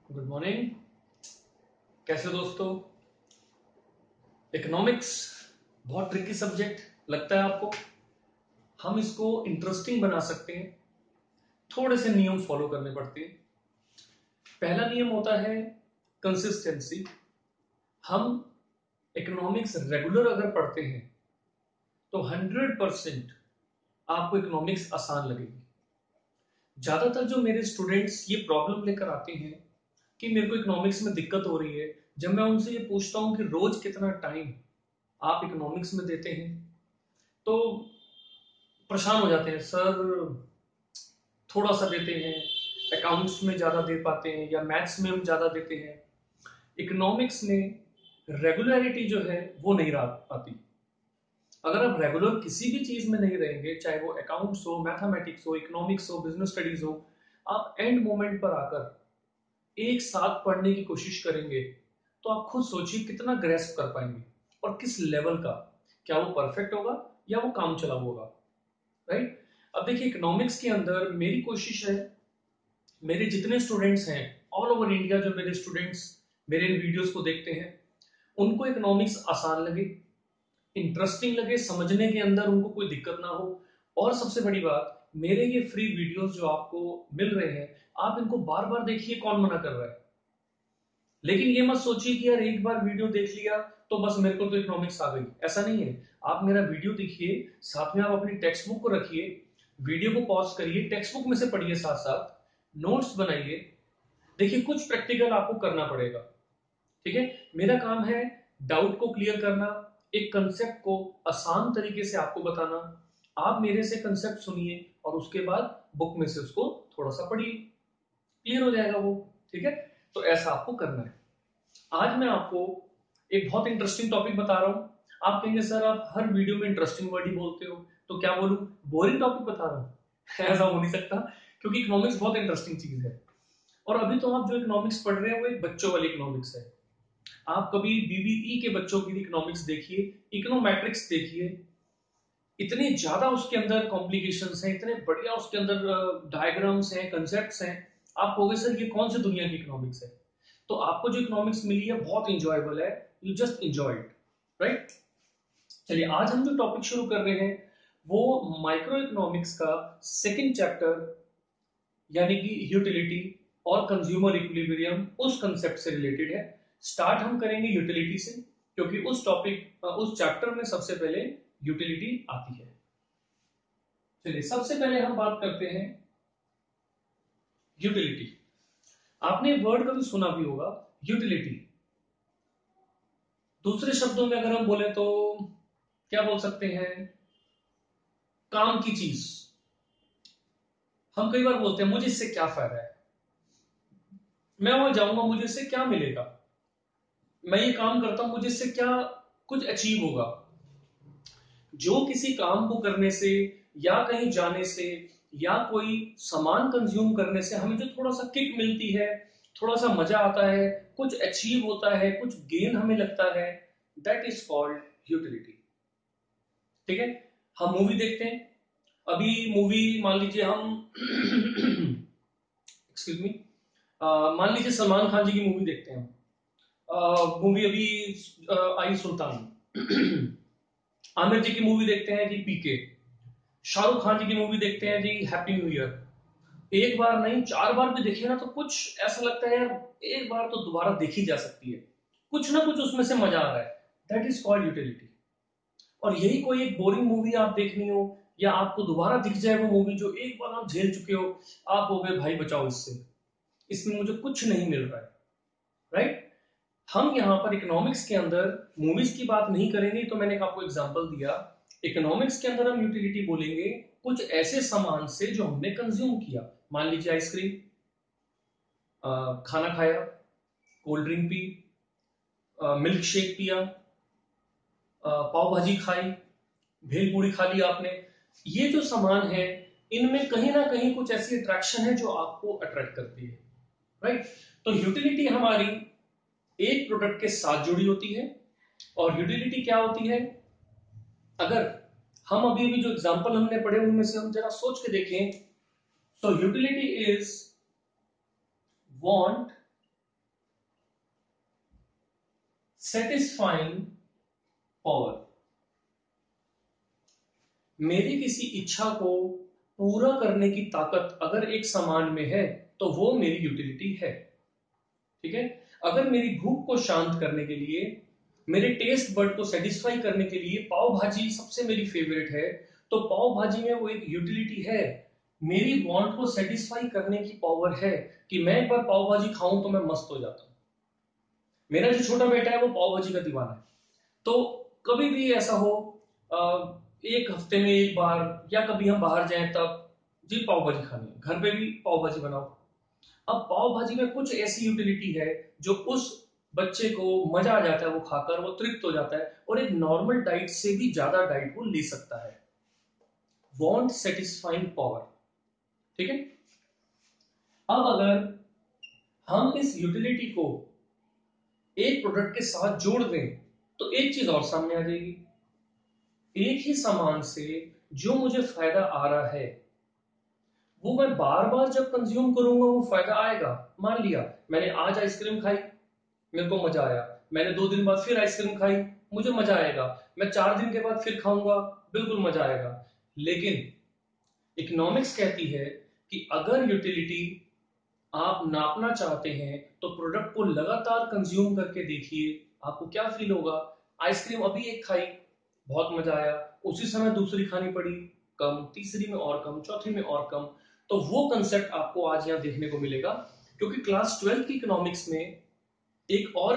Good morning. कैसे हो दोस्तों? इकोनॉमिक्स बहुत ट्रिकी सब्जेक्ट लगता है आपको? हम इसको इंटरेस्टिंग बना सकते हैं। थोड़े से नियम फॉलो करने पड़ते हैं। पहला नियम होता है कंसिस्टेंसी। हम इकोनॉमिक्स रेगुलर अगर पढ़ते हैं तो 100% आपको इकोनॉमिक्स आसान लगेगी। ज्यादातर जो मेरे स्टूडेंट्स ये प्रॉब्लम लेकर आते हैं कि मेरे को इकोनॉमिक्स में दिक्कत हो रही है, जब मैं उनसे ये पूछता हूं कि रोज कितना टाइम आप इकोनॉमिक्स में देते हैं तो परेशान हो जाते हैं। सर थोड़ा सा देते हैं, अकाउंट्स में ज्यादा दे पाते हैं या मैथ्स में हम ज्यादा देते हैं। इकोनॉमिक्स में रेगुलरिटी जो है वो नहीं रह पाती। अगर आप रेगुलर किसी भी चीज में नहीं रहेंगे, चाहे वो अकाउंट्स हो, मैथमेटिक्स हो, इकोनॉमिक्स हो, बिजनेस स्टडीज हो, आप एंड मोमेंट पर आकर एक साथ पढ़ने की कोशिश करेंगे तो आप खुद सोचिए कितना ग्रेस्प कर पाएंगे और किस लेवल का। क्या वो परफेक्ट होगा या वो काम चला होगा? राइट। अब देखिए इकोनॉमिक्स के अंदर मेरी कोशिश है, मेरे जितने स्टूडेंट्स हैं ऑल ओवर इंडिया, जो मेरे स्टूडेंट्स मेरे इन वीडियोस को देखते हैं, उनको इकोनॉमिक्स आसान लगे, इंटरेस्टिंग लगे, समझने के अंदर उनको कोई दिक्कत ना हो। और सबसे बड़ी बात, मेरे ये फ्री वीडियोस जो आपको मिल रहे हैं, आप इनको बार बार देखिए। कौन मना कर रहा है? लेकिन ये मत सोचिए कि यार एक बार वीडियो देख लिया तो बस मेरे को तो इकोनॉमिक्स आ गई। ऐसा नहीं है। आप मेरा वीडियो देखिए, साथ में आप अपनी टेक्स्ट बुक को रखिए, वीडियो को पॉज करिए, टेक्स्ट बुक में से पढ़िए, साथ साथ नोट्स बनाइए। देखिए कुछ प्रैक्टिकल आपको करना पड़ेगा। ठीक है? मेरा काम है डाउट को क्लियर करना, एक कंसेप्ट को आसान तरीके से आपको बताना। आप मेरे से कंसेप्ट सुनिए और उसके बाद बुक में से उसको थोड़ा सा पढ़िए, क्लियर हो जाएगा वो। ठीक है? तो ऐसा आपको करना है। आज मैं आपको एक बहुत इंटरेस्टिंग टॉपिक बता रहा हूं। आप कहेंगे सर आप हर वीडियो में इंटरेस्टिंग वर्ड ही बोलते हो, तो क्या बोलूं, बोरिंग टॉपिक बता रहा हूं? ऐसा हो नहीं सकता, क्योंकि इकोनॉमिक्स बहुत इंटरेस्टिंग चीज है। और अभी तो आप जो इकोनॉमिक्स पढ़ रहे हैं वो एक बच्चों वाली इकोनॉमिक्स है। आप कभी बीबीई के बच्चों की इकोनॉमिक्स देखिए, इकोनोमेट्रिक्स देखिए, इतने ज्यादा उसके अंदर कॉम्प्लिकेशंस हैं, इतने बढ़िया उसके अंदर डायग्राम्स हैं, कंसेप्ट्स हैं। आप कहोगे सर ये कौन सी दुनिया की इकोनॉमिक्स है? तो आपको जो इकोनॉमिक्स मिली है बहुत इंजॉयबल है। You just enjoy it. Right. चलिए आज हम जो टॉपिक शुरू कर रहे हैं वो माइक्रो इकोनॉमिक्स का सेकंड चैप्टर, यानी कि यूटिलिटी और कंज्यूमर इक्विलिब्रियम, उस कंसेप्ट से रिलेटेड है। स्टार्ट हम करेंगे यूटिलिटी से, क्योंकि उस टॉपिक उस चैप्टर में सबसे पहले यूटिलिटी आती है। चलिए सबसे पहले हम बात करते हैं यूटिलिटी। आपने वर्ड कभी सुना भी होगा, यूटिलिटी। दूसरे शब्दों में अगर हम बोले तो क्या बोल सकते हैं? काम की चीज। हम कई बार बोलते हैं मुझे इससे क्या फायदा है, मैं वहां जाऊंगा मुझे इससे क्या मिलेगा, मैं ये काम करता हूं मुझे इससे क्या कुछ अचीव होगा। जो किसी काम को करने से या कहीं जाने से या कोई सामान कंज्यूम करने से हमें जो थोड़ा सा किक मिलती है, थोड़ा सा मजा आता है, कुछ अचीव होता है, कुछ गेन हमें लगता है, दैट इज कॉल्ड यूटिलिटी। ठीक है? हम मूवी देखते हैं। अभी मूवी मान लीजिए हम एक्सक्यूज मी, मान लीजिए सलमान खान जी की मूवी देखते हैं। मूवी अभी आई सुल्तान। आमिर जी की मूवी देखते हैं जी, पीके। शाहरुख खान जी की मूवी देखते हैं जी, हैप्पी न्यू ईयर। एक बार नहीं 4 बार भी देखे ना तो कुछ ऐसा लगता है यार एक बार तो दोबारा देखी जा सकती है, कुछ ना कुछ उसमें से मजा आ रहा है। That is called utility. और यही कोई एक बोरिंग मूवी आप देखनी हो या आपको दोबारा दिख जाए वो मूवी जो एक बार आप झेल चुके हो, आप हो गए भाई बचाओ इससे, इसमें मुझे कुछ नहीं मिल रहा है। राइट। हम यहां पर इकोनॉमिक्स के अंदर मूवीज की बात नहीं करेंगे, तो मैंने आपको एग्जांपल दिया। इकोनॉमिक्स के अंदर हम यूटिलिटी बोलेंगे कुछ ऐसे सामान से जो हमने कंज्यूम किया। मान लीजिए आइसक्रीम, खाना खाया, cold drink P, milk shake पिया, पाव भाजी खाई, भेलपूरी खा ली आपने। ये जो सामान है इनमें कहीं ना कहीं कुछ ऐसी अट्रैक्शन है जो आपको अट्रैक्ट करती है। राइट। तो यूटिलिटी हमारी एक प्रोडक्ट के साथ जुड़ी होती है। और यूटिलिटी क्या होती है? अगर हम अभी भी जो एग्जांपल हमने पढ़े उनमें से हम जरा सोच के देखें, तो utility is want satisfying power, मेरी किसी इच्छा को पूरा करने की ताकत अगर एक सामान में है तो वो मेरी यूटिलिटी है। ठीक है, अगर मेरी भूख को शांत करने के लिए, मेरे टेस्ट बर्ड को सेटिस्फाई करने के लिए पाव भाजी सबसे मेरी फेवरेट है, तो पाव भाजी में वो एक यूटिलिटी है, मेरी वांट को सेटिस्फाई करने की पावर है कि मैं एक बार पाव भाजी खाऊं तो मैं मस्त हो जाता हूं। मेरा जो छोटा बेटा है वो पाव भाजी का दीवाना है, तो कभी भी ऐसा हो, एक हफ्ते में एक बार या कभी हम बाहर जाएं तब, जी पाव भाजी खानी है, घर पे भी पाव भाजी बनाओ। अब पाव भाजी में कुछ ऐसी यूटिलिटी है जो उस बच्चे को मजा आ जाता है, वो खाकर वो तृप्त हो जाता है और एक नॉर्मल डाइट से भी ज्यादा डाइट वो ले सकता है। Want satisfying power. ठीक है, अब अगर हम इस यूटिलिटी को एक प्रोडक्ट के साथ जोड़ दें तो एक चीज और सामने आ जाएगी। एक ही सामान से जो मुझे फायदा आ रहा है वो मैं बार बार जब कंज्यूम करूंगा वो फायदा आएगा। मान लिया मैंने आज आइसक्रीम खाई, मेरे को मजा आया, मैंने 2 दिन बाद फिर आइसक्रीम खाई, मुझे मजा आएगा, मैं 4 दिन के बाद फिर खाऊंगा, बिल्कुल मजा आएगा। लेकिन इकोनॉमिक्स कहती है कि अगर यूटिलिटी आप नापना चाहते हैं तो प्रोडक्ट को लगातार कंज्यूम करके देखिए, आपको क्या फील होगा। आइसक्रीम अभी एक खाई, बहुत मजा आया, उसी समय दूसरी खानी पड़ी, कम, तीसरी में और कम, चौथी में और कम। तो वो कंसेप्ट आपको आज यहाँ देखने को मिलेगा, क्योंकि क्लास 12 की इकोनॉमिक्स में एक और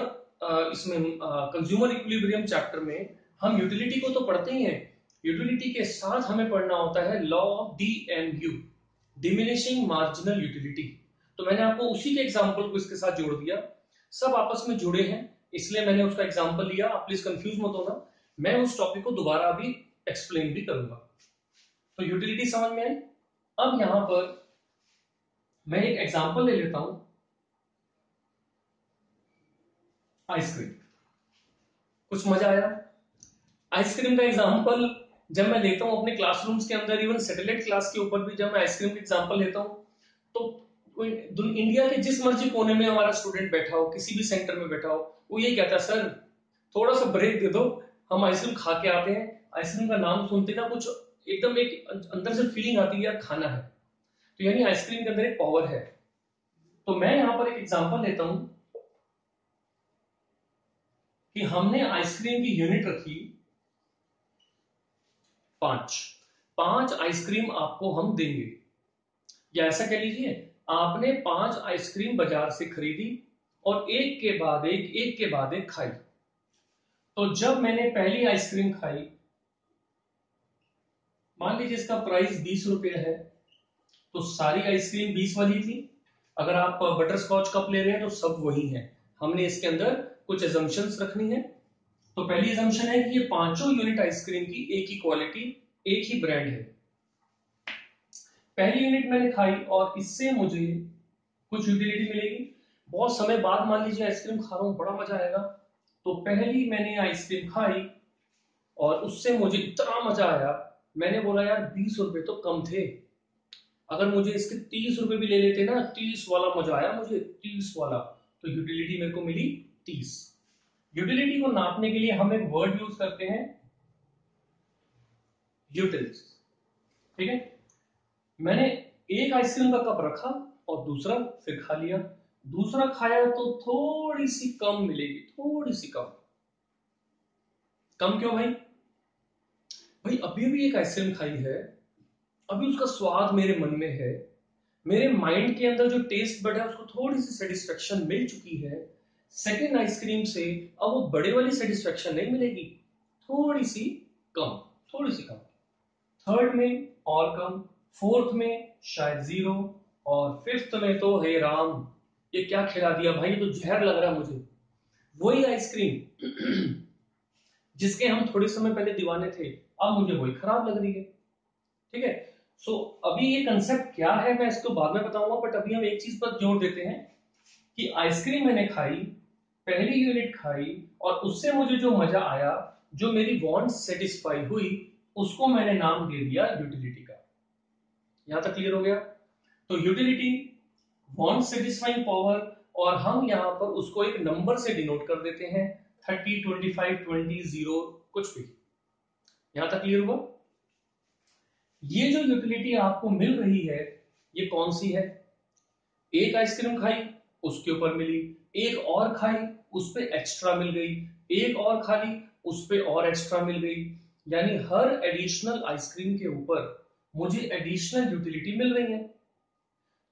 इसमें कंज्यूमर इक्विलिब्रियम चैप्टर में हम यूटिलिटी को तो पढ़ते ही हैं, यूटिलिटी के साथ हमें पढ़ना होता है law of DMU, diminishing marginal utility. तो मैंने आपको उसी के एग्जांपल को इसके साथ जोड़ दिया, सब आपस में जुड़े हैं इसलिए मैंने उसका एग्जांपल लिया। आप प्लीज कंफ्यूज मत होना, मैं उस टॉपिक को दोबारा अभी एक्सप्लेन भी करूंगा। तो यूटिलिटी समझ में आई। अब यहां पर मैं एक एग्जांपल ले लेता हूं, आइसक्रीम। कुछ मजा आया? आइसक्रीम का एग्जांपल जब मैं लेता हूं अपने क्लासरूम्स के अंदर, इवन सैटेलाइट क्लास के ऊपर भी जब मैं आइसक्रीम का एग्जांपल लेता हूं, तो इंडिया के जिस मर्जी कोने में हमारा स्टूडेंट बैठा हो, किसी भी सेंटर में बैठा हो, वो ये कहता है सर थोड़ा सा ब्रेक दे दो, हम आइसक्रीम खा के आते हैं। आइसक्रीम का नाम सुनते ना कुछ एकदम एक अंदर से फीलिंग आती है यार खाना है। तो यानी आइसक्रीम के अंदर एक पावर है। तो मैं यहां पर एक एग्जांपल लेता हूं कि हमने आइसक्रीम की यूनिट रखी 5 आइसक्रीम आपको हम देंगे, या ऐसा कह लीजिए आपने 5 आइसक्रीम बाजार से खरीदी और एक के बाद एक खाई। तो जब मैंने पहली आइसक्रीम खाई, मान लीजिए इसका प्राइस 20 रुपये है, तो सारी आइसक्रीम 20 वाली थी। अगर आप बटर स्कॉच कप ले रहे हैं तो सब वही है। हमने इसके अंदर कुछ एजम्पशंस रखनी है। तो पहली एजम्पशन है कि ये पांचों यूनिट आइसक्रीम की एक ही क्वालिटी, एक ही ब्रांड है। पहली यूनिट मैंने खाई और इससे मुझे कुछ यूटिलिटी मिलेगी। बहुत समय बाद मान लीजिए आइसक्रीम खा रहा हूं, बड़ा मजा आएगा, तो पहली मैंने आइसक्रीम खाई और उससे मुझे इतना मजा आया, मैंने बोला यार 20 रुपए तो कम थे, अगर मुझे इसके 30 रुपए भी ले लेते ना, 30 वाला मजा आया मुझे, 30 वाला, तो यूटिलिटी मेरे को मिली 30। यूटिलिटी को नापने के लिए हम एक वर्ड यूज करते हैं, यूटिल्स। ठीक है, मैंने एक आइसक्रीम का कप रखा और दूसरा फिर खा लिया, दूसरा खाया तो थोड़ी सी कम मिलेगी, थोड़ी सी कम। कम क्यों भाई? भाई अभी भी एक आइसक्रीम खाई है, अभी उसका स्वाद मेरे मन में है, मेरे माइंड के अंदर जो टेस्ट बड है उसको थोड़ी सी सेटिस्फेक्शन मिल चुकी है। सेकेंड आइसक्रीम से अब वो बड़े वाली सेटिस्फेक्शन नहीं मिलेगी, थोड़ी सी कम, थोड़ी सी कम। थर्ड में और कम, फोर्थ में शायद 0 और फिफ्थ में तो हे राम ये क्या खिला दिया भाई, ये तो जहर लग रहा है मुझे। वही आइसक्रीम जिसके हम थोड़े समय पहले दीवाने थे, अब मुझे वही खराब लग रही है। ठीक है, सो अभी ये कंसेप्ट क्या है मैं इसको बाद में बताऊंगा, बट अभी हम एक चीज पर जोर देते हैं कि आइसक्रीम मैंने खाई, पहली यूनिट खाई और उससे मुझे जो मजा आया, जो मेरी वांट सेटिस्फाई हुई, उसको मैंने नाम दे दिया यूटिलिटी का। यहां तक क्लियर हो गया? तो यूटिलिटी, वांट सेटिस्फाइंग पावर, और हम यहां पर उसको एक नंबर से डिनोट कर देते हैं 30, 25, 20, 0 कुछ भी। यहां तक क्लियर हुआ? ये जो यूटिलिटी आपको मिल रही है ये कौन सी है? एक आइसक्रीम खाई उसके ऊपर मिली, एक और खाई उस पे एक्स्ट्रा मिल गई, एक और खा ली उस पे और एक्स्ट्रा मिल गई। यानी हर एडिशनल आइसक्रीम के ऊपर मुझे एडिशनल यूटिलिटी मिल रही है।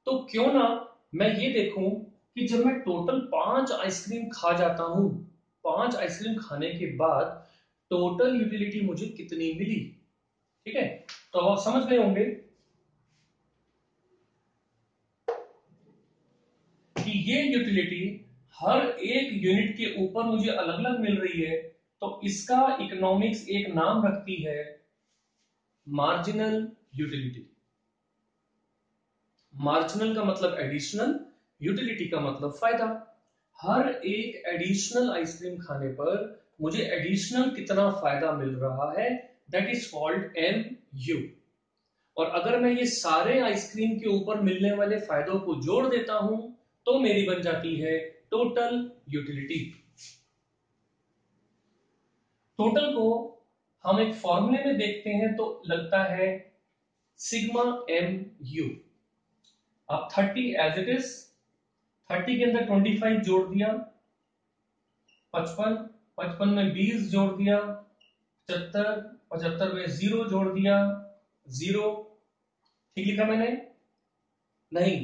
तो क्यों ना मैं ये देखूं कि जब मैं टोटल 5 आइसक्रीम खा जाता हूं, 5 आइसक्रीम खाने के बाद टोटल यूटिलिटी मुझे कितनी मिली। ठीक है, तो आप समझ गए होंगे कि ये यूटिलिटी हर एक यूनिट के ऊपर मुझे अलग अलग मिल रही है। तो इसका इकोनॉमिक्स एक नाम रखती है मार्जिनल यूटिलिटी। मार्जिनल का मतलब एडिशनल, यूटिलिटी का मतलब फायदा। हर एक एडिशनल आइसक्रीम खाने पर मुझे एडिशनल कितना फायदा मिल रहा है, दैट इज कॉल्ड MU। और अगर मैं ये सारे आइसक्रीम के ऊपर मिलने वाले फायदों को जोड़ देता हूं तो मेरी बन जाती है टोटल यूटिलिटी। टोटल को हम एक फॉर्मूले में देखते हैं तो लगता है सिग्मा MU। अब 30 एज इट इज, 30 के अंदर 25 जोड़ दिया, 55, 55 में 20 जोड़ दिया, 75, 75 में 0 जोड़ दिया, 0। ठीक लिखा मैंने? नहीं,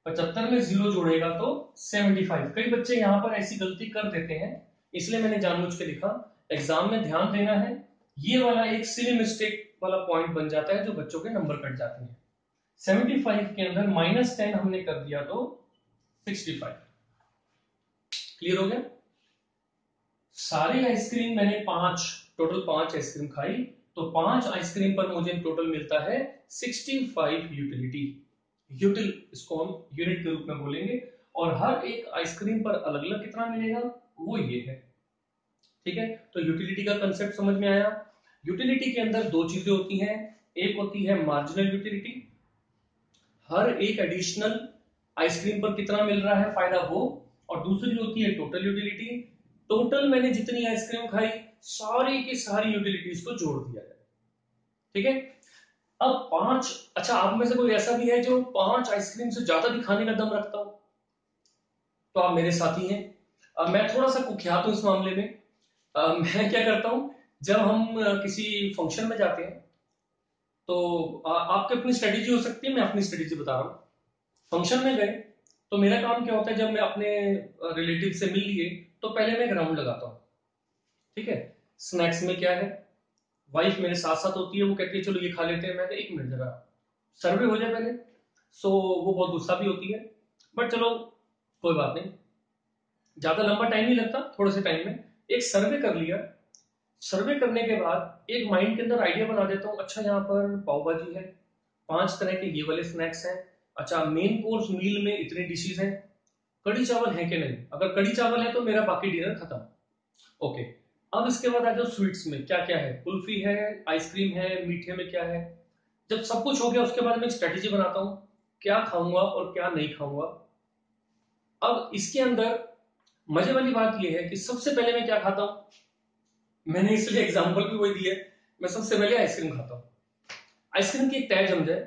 75 में 0 जोड़ेगा तो 75। कई बच्चे यहां पर ऐसी गलती कर देते हैं, इसलिए मैंने जानबूझ के लिखा। एग्जाम में ध्यान देना है, ये वाला एक सिली मिस्टेक वाला पॉइंट बन जाता है जो बच्चों के नंबर कट जाते हैं। 75 के अंदर -10 हमने कर दिया तो 65। क्लियर हो गया? सारी आइसक्रीम मैंने टोटल 5 आइसक्रीम खाई, तो 5 आइसक्रीम पर मुझे टोटल मिलता है 65 यूटिलिटी। इसको हम यूनिट के रूप में बोलेंगे। और हर एक आइसक्रीम पर अलग अलग कितना मिलेगा वो ये है। ठीक है, तो यूटिलिटी का कंसेप्ट समझ में आया। यूटिलिटी के अंदर दो चीजें होती हैं, एक होती है मार्जिनल यूटिलिटी, हर एक एडिशनल आइसक्रीम पर कितना मिल रहा है फायदा वो, और दूसरी होती है टोटल यूटिलिटी। टोटल मैंने जितनी आइसक्रीम खाई सारी की सारी यूटिलिटीज को जोड़ दिया जाए। ठीक है, अब 5, अच्छा आप में से कोई ऐसा भी है जो 5 आइसक्रीम से ज्यादा भी खाने का दम रखता हो, तो आप मेरे साथी हैं। मैं थोड़ा सा कुख्यात हूं इस मामले में। मैं क्या करता हूं, जब हम किसी फंक्शन में जाते हैं तो आपकी अपनी स्ट्रेटेजी हो सकती है, मैं अपनी स्ट्रेटेजी बता रहा हूँ। फंक्शन में गए तो मेरा काम क्या होता है, जब मैं अपने रिलेटिव से मिल लिए तो पहले मैं एक राउंड लगाता हूँ। ठीक है, स्नैक्स में क्या है, वाइफ मेरे साथ साथ होती है, वो कहती है चलो ये खा लेते हैं। मैं एक मिनट जरा सर्वे हो जाए पहले। सो वो बहुत गुस्सा भी होती है, बट चलो कोई बात नहीं, ज्यादा लंबा टाइम नहीं लगता, थोड़े से टाइम में एक सर्वे कर लिया। सर्वे करने के बाद एक माइंड के अंदर आइडिया बना देता हूँ, अच्छा यहाँ पर पाव भाजी है, 5 तरह के ये वाले स्नैक्स हैं, अच्छा मेन कोर्स मील में इतनी डिशेज हैं, कड़ी चावल है कि नहीं, अगर कड़ी चावल है तो मेरा बाकी डिनर खत्म। ओके, अब इसके बाद आ जाओ स्वीट्स में क्या क्या है, कुल्फी है, आइसक्रीम है, मीठे में क्या है। जब सब कुछ हो गया उसके बाद मैं स्ट्रेटेजी बनाता हूं क्या खाऊंगा और क्या नहीं खाऊंगा। अब इसके अंदर मजे वाली बात यह है कि सबसे पहले मैं क्या खाता हूं, मैंने इसलिए एग्जांपल भी वही दिया, मैं सबसे पहले आइसक्रीम खाता हूं। आइसक्रीम की एक तय जम जाए,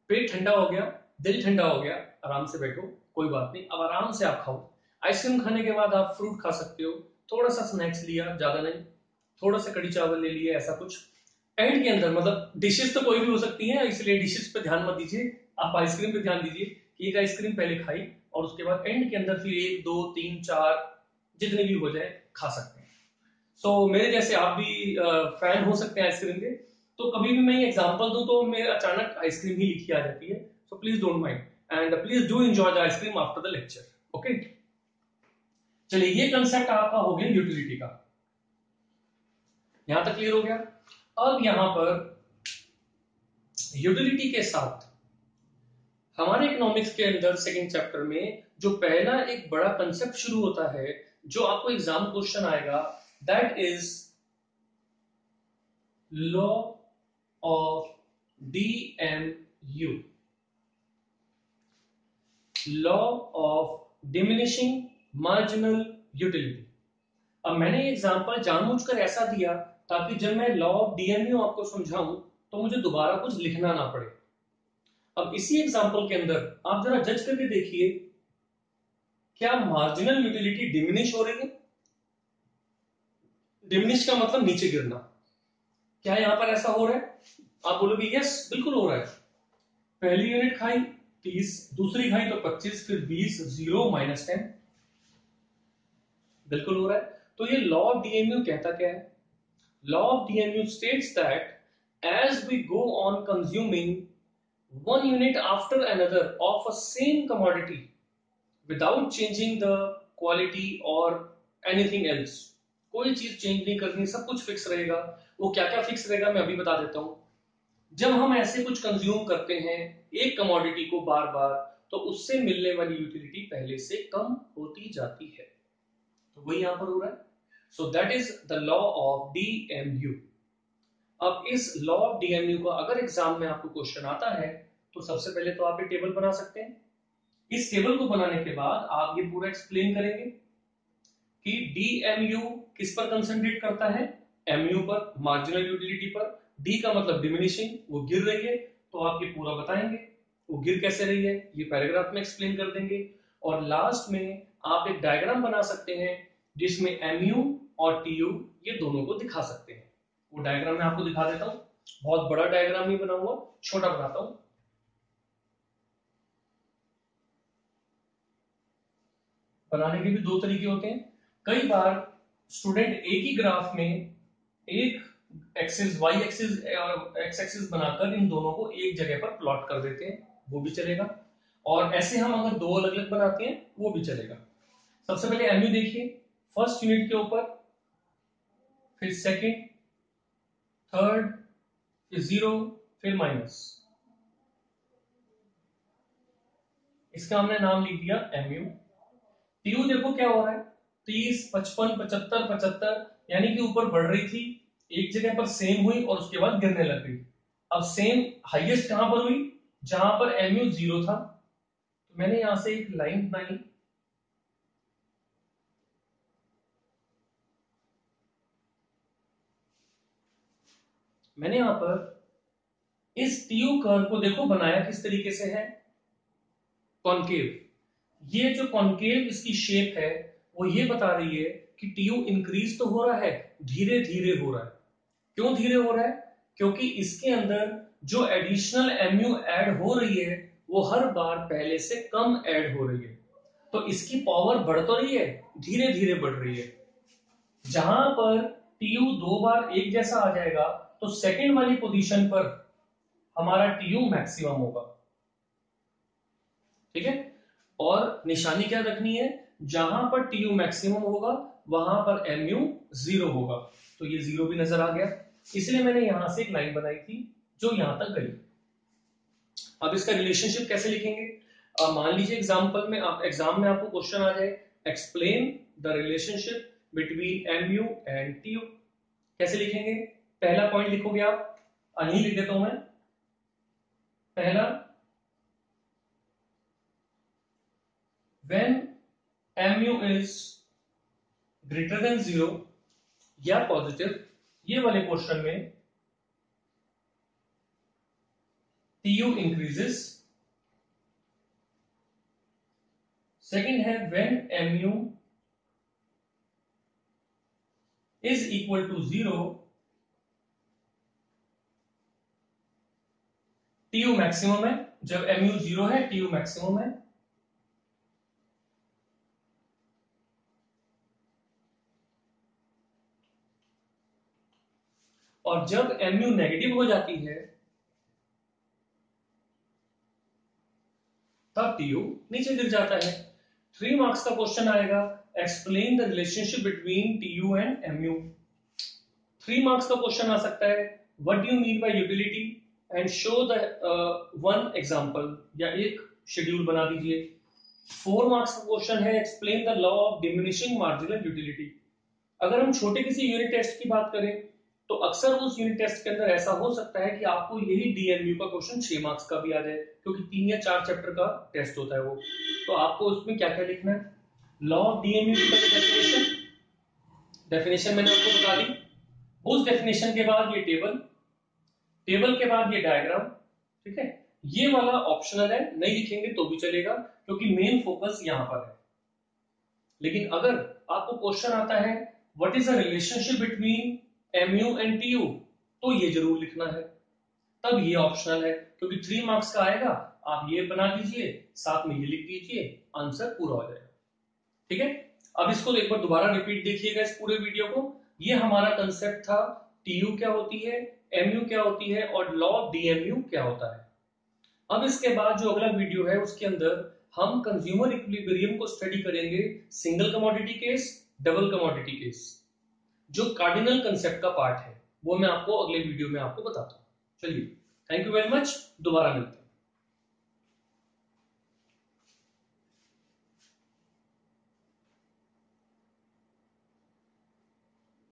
पेट ठंडा हो गया, दिल ठंडा हो गया, आराम से बैठो, कोई बात नहीं, अब आराम से आप खाओ। आइसक्रीम खाने के बाद आप फ्रूट खा सकते हो, थोड़ा सा स्नैक्स लिया, ज्यादा नहीं, थोड़ा सा कड़ी चावल ले लिए, ऐसा कुछ। एंड के अंदर मतलब डिशेस तो कोई भी हो सकती है, इसलिए डिशेस पे ध्यान मत दीजिए, आप आइसक्रीम पे ध्यान दीजिए कि एक आइसक्रीम पहले खाई और उसके बाद एंड के अंदर फिर 1, 2, 3, 4 जितने भी हो जाए खा सकते हैं। सो मेरे जैसे आप भी फैन हो सकते हैं आइसक्रीम के, तो कभी भी मैं एग्जांपल दूं तो मेरे अचानक आइसक्रीम ही लिखी आ जाती है। So please don't mind and please do enjoy the ice cream after the lecture. Okay, चलिए ये कंसेप्ट आपका हो गया यूटिलिटी का, यहां तक क्लियर हो गया। अब यहां पर यूटिलिटी के साथ हमारे इकोनॉमिक्स के अंदर सेकंड चैप्टर में जो पहला एक बड़ा कंसेप्ट शुरू होता है, जो आपको एग्जाम क्वेश्चन आएगा, that is law of DMU, law of diminishing marginal utility. अब मैंने ये एग्जांपल जानबूझकर ऐसा दिया ताकि जब मैं लॉ ऑफ डीएमयू आपको समझाऊं तो मुझे दोबारा कुछ लिखना ना पड़े। अब इसी एग्जांपल के अंदर आप जरा जज करके देखिए, क्या मार्जिनल यूटिलिटी डिमिनिश हो रही है? डिमिनिश का मतलब नीचे गिरना। क्या यहां पर ऐसा हो रहा है? आप बोलोगे यस बिल्कुल हो रहा है। पहली यूनिट खाई 30, दूसरी खाई तो 25, फिर 20, 0 -10, बिल्कुल हो रहा है। तो ये लॉ ऑफ डीएमयू कहता क्या है? Law of DMU states that as we go on consuming one unit after another of a same commodity without changing the quality or anything else, कोई चीज चेंज नहीं करनी, सब कुछ फिक्स रहेगा। वो क्या क्या फिक्स रहेगा मैं अभी बता देता हूं। जब हम ऐसे कुछ कंज्यूम करते हैं एक कमोडिटी को बार बार, तो उससे मिलने वाली यूटिलिटी पहले से कम होती जाती है। तो वही यहां पर हो रहा है। So that is the law of DMU. अब इस लॉ ऑफ डीएमयू का अगर एग्जाम में आपको क्वेश्चन आता है तो सबसे पहले तो आप ये टेबल बना सकते हैं। इस टेबल को बनाने के बाद आप ये पूरा एक्सप्लेन करेंगे कि डीएमयू किस पर कंसंट्रेट करता है, एमयू पर, मार्जिनल यूटिलिटी पर। डी का मतलब डिमिनिशिंग, वो गिर रही है, तो आप ये पूरा बताएंगे वो गिर कैसे रही है, ये पैराग्राफ में एक्सप्लेन कर देंगे। और लास्ट में आप एक डायग्राम बना सकते हैं जिसमें एमयू और टीयू ये दोनों को दिखा सकते हैं। वो डायग्राम मैं आपको दिखा देता हूं। बहुत बड़ा डायग्राम नहीं बनाऊंगा, छोटा बनाता हूं। बनाने के भी दो तरीके होते हैं। कई बार स्टूडेंट एक ही ग्राफ में एक एक्सिस वाई एक्सिस और एक्स एक्सिस बनाकर इन दोनों को एक जगह पर प्लॉट कर देते हैं, वो भी चलेगा। और ऐसे हम अगर दो अलग अलग बनाते हैं वो भी चलेगा। सबसे पहले एमयू देखिए, फर्स्ट यूनिट के ऊपर, फिर सेकंड, थर्ड, फिर 0, फिर माइनस। इसका हमने नाम लिख दिया एमयू। टीयू देखो क्या हो रहा है, 30, 55, 75, 75, यानी कि ऊपर बढ़ रही थी, एक जगह पर सेम हुई और उसके बाद गिरने लग गई। अब सेम हाईएस्ट कहां पर हुई? जहां पर एमयू 0 था। तो मैंने यहां से एक लाइन बनाई, मैंने यहां पर इस टीयू कर्व को देखो बनाया किस तरीके से है, कॉनकेव। ये जो कॉनकेव इसकी शेप है वो ये बता रही है कि टीयू इंक्रीज तो हो रहा है, धीरे धीरे हो रहा है। क्यों धीरे हो रहा है? क्योंकि इसके अंदर जो एडिशनल एमयू ऐड हो रही है वो हर बार पहले से कम ऐड हो रही है, तो इसकी पावर बढ़ तो रही है, धीरे धीरे बढ़ रही है। जहां पर टीयू दो बार एक जैसा आ जाएगा तो सेकंड वाली पोजीशन पर हमारा टीयू मैक्सिमम होगा, ठीक है। और निशानी क्या रखनी है, जहां पर टीयू मैक्सिमम होगा वहां पर एमयू 0 होगा। तो ये 0 भी नजर आ गया, इसलिए मैंने यहां से एक लाइन बनाई थी जो यहां तक गई। अब इसका रिलेशनशिप कैसे लिखेंगे? मान लीजिए एग्जांपल में एग्जाम में आपको क्वेश्चन आ जाए, explain the relationship between MU and TU. कैसे लिखेंगे? पहला पॉइंट लिखोगे आप, यहीं लिख देता हूं मैं। पहला, when mu is greater than 0 या पॉजिटिव, ये वाले क्वेश्चन में tu increases। सेकंड है when mu is equal to 0 tu maximum है। जब mu 0 है tu मैक्सिमम है। और जब mu नेगेटिव हो जाती है तब tu नीचे गिर जाता है। 3 मार्क्स का क्वेश्चन आएगा, explain the relationship between tu and mu। 3 marks का क्वेश्चन आ सकता है, what do you mean by utility and show the one example, या एक शेड्यूल बना दीजिए। 4 मार्क्स का क्वेश्चन है, explain the law of diminishing marginal utility. अगर हम छोटे किसी यूनिट टेस्ट की बात करें तो अक्सर उस यूनिट टेस्ट के अंदर ऐसा हो सकता है कि आपको यही डीएमयू का क्वेश्चन 6 मार्क्स का भी आ जाए, क्योंकि 3 या 4 चैप्टर का टेस्ट होता है वो। तो आपको उसमें क्या क्या लिखना है, लॉ ऑफ डीएमयू की डेफिनेशन, डेफिनेशन मैंने आपको बता दी। उस डेफिनेशन के बाद ये टेबल, टेबल के बाद ये डायग्राम, ठीक है। ये वाला ऑप्शनल है, नहीं लिखेंगे तो भी चलेगा क्योंकि मेन फोकस यहां पर है। लेकिन अगर आपको क्वेश्चन आता है what is the relationship between MU and TU, तो ये जरूर लिखना है, तब ये ऑप्शनल है क्योंकि 3 मार्क्स का आएगा। आप ये बना दीजिए, साथ में ये लिख दीजिए, आंसर पूरा हो जाएगा। ठीक है, अब इसको एक बार दोबारा रिपीट देखिएगा इस पूरे वीडियो को। ये हमारा कंसेप्ट था, TU क्या होती है, MU क्या होती है और लॉ ऑफ DMU क्या होता है। अब इसके बाद जो अगला वीडियो है उसके अंदर हम कंज्यूमर इक्विलिब्रियम को स्टडी करेंगे, single commodity case, double commodity case, जो कार्डिनल कंसेप्ट का पार्ट है, वो मैं आपको अगले वीडियो में आपको बताता हूं। चलिए, थैंक यू वेरी मच, दोबारा मिलते हैं।